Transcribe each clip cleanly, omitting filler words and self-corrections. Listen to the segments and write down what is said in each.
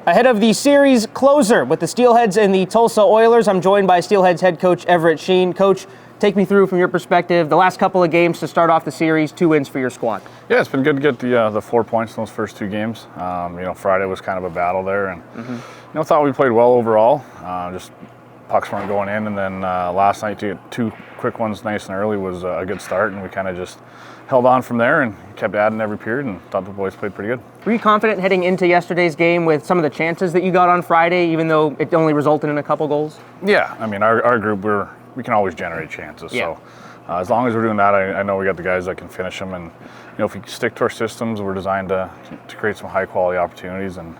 Ahead of the series closer with the Steelheads and the Tulsa Oilers, I'm joined by Steelheads head coach Everett Sheen. Coach, take me through from your perspective the last couple of games to start off the series, 2 wins for your squad. Yeah, it's been good to get the 4 points in those first 2 games. Friday was kind of a battle there, and thought we played well overall. Just pucks weren't going in, and then last night to get 2 quick ones nice and early was a good start, and we kind of just held on from there and kept adding every period and thought the boys played pretty good. Were you confident heading into yesterday's game with some of the chances that you got on Friday, even though it only resulted in a couple goals? Yeah, I mean, our group, we can always generate chances. Yeah. So as long as we're doing that, I know we got the guys that can finish them. And if we stick to our systems, we're designed to create some high quality opportunities. And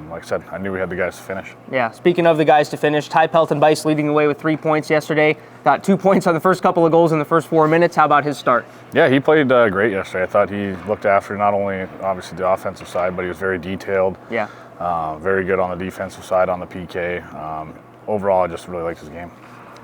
like I said, I knew we had the guys to finish. Yeah, speaking of the guys to finish, Ty Pelton-Bice leading the way with 3 points yesterday. Got 2 points on the first couple of goals in the first 4 minutes. How about his start? Yeah, he played great yesterday. I thought he looked after not only obviously the offensive side, but he was very detailed. Yeah. Very good on the defensive side on the PK. Overall, I just really liked his game.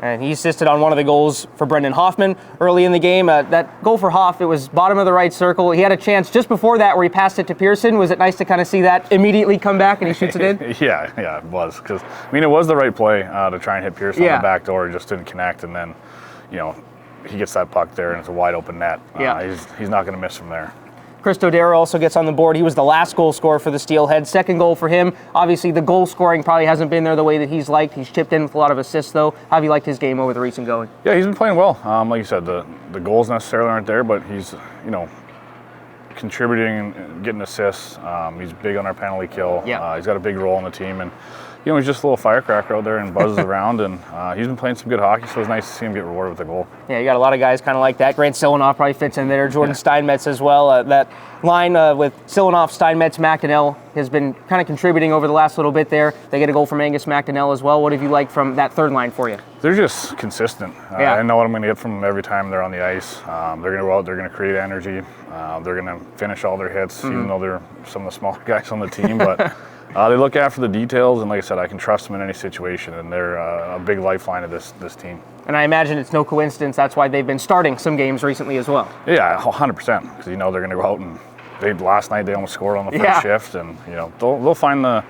And he assisted on one of the goals for Brendan Hoffman early in the game. That goal for Hoff, it was bottom of the right circle. He had a chance just before that where he passed it to Pearson. Was it nice to kind of see that immediately come back and he shoots it in? Yeah, it was. Because, it was the right play to try and hit Pearson on the back door. He just didn't connect, and then, he gets that puck there and it's a wide open net. He's not going to miss from there. Chris Dodero also gets on the board. He was the last goal scorer for the Steelheads. Second goal for him. Obviously, the goal scoring probably hasn't been there the way that he's liked. He's chipped in with a lot of assists, though. How have you liked his game over the recent going? Yeah, he's been playing well. Like you said, the goals necessarily aren't there, but he's, contributing and getting assists. He's big on our penalty kill. Yeah. He's got a big role on the team, and he's just a little firecracker out there and buzzes around, and he's been playing some good hockey, so it's nice to see him get rewarded with a goal. Yeah, you got a lot of guys kind of like that. Grant Silanoff probably fits in there. Jordan Steinmetz as well. That line with Silanoff, Steinmetz, McDonnell has been kind of contributing over the last little bit there. They get a goal from Angus McDonnell as well. What have you liked from that third line for you? They're just consistent. I know what I'm going to get from them every time they're on the ice. They're going to go out, they're going to create energy. They're going to finish all their hits, even though they're some of the smaller guys on the team. But they look after the details, and like I said, I can trust them in any situation, and they're a big lifeline of this team. And I imagine it's no coincidence that's why they've been starting some games recently as well. Yeah, 100%, because they're going to go out and last night they almost scored on the first shift, and they'll find the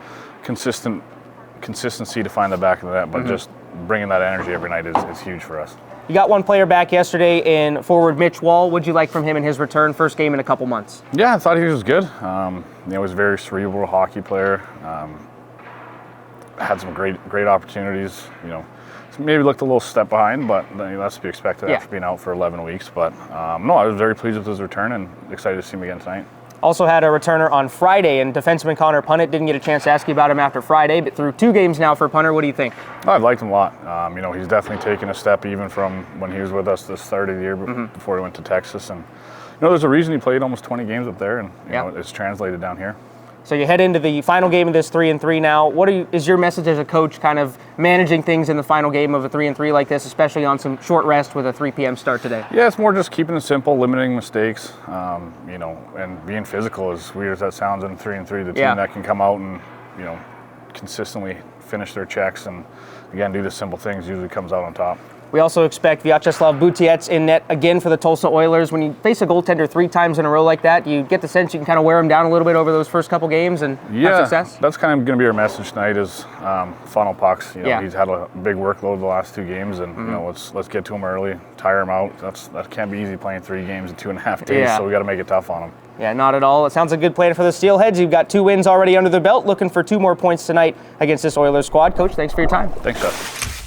consistency to find the back of the net, but just bringing that energy every night is huge for us. You got one player back yesterday in forward Mitch Wall. What'd you like from him in his return? First game in a couple months. Yeah, I thought he was good. He was a very cerebral hockey player. Had some great opportunities. Maybe looked a little step behind, but that's to be expected after being out for 11 weeks. But I was very pleased with his return and excited to see him again tonight. Also had a returner on Friday, and defenseman Connor Punnett. Didn't get a chance to ask you about him after Friday, but through 2 games now for Punter. What do you think? I've liked him a lot. He's definitely taken a step even from when he was with us the start of the year before he went to Texas. And there's a reason he played almost 20 games up there, and it's translated down here. So you head into the final game of this 3-3 now. What is your message as a coach, kind of managing things in the final game of a 3-3 like this, especially on some short rest with a 3 p.m. start today? Yeah, it's more just keeping it simple, limiting mistakes, and being physical. As weird as that sounds in 3-3, the team that can come out and consistently finish their checks and again do the simple things usually comes out on top. We also expect Vyacheslav Butiets in net again for the Tulsa Oilers. When you face a goaltender 3 times in a row like that, you get the sense you can kind of wear him down a little bit over those first couple games and have success? That's kind of going to be our message tonight is funnel pucks. He's had a big workload the last 2 games, and let's get to him early, tire him out. That can't be easy playing 3 games in 2.5 days, so we got to make it tough on him. Yeah, not at all. It sounds like a good plan for the Steelheads. You've got 2 wins already under their belt, looking for 2 more points tonight against this Oilers squad. Coach, thanks for your time. Thanks, Seth.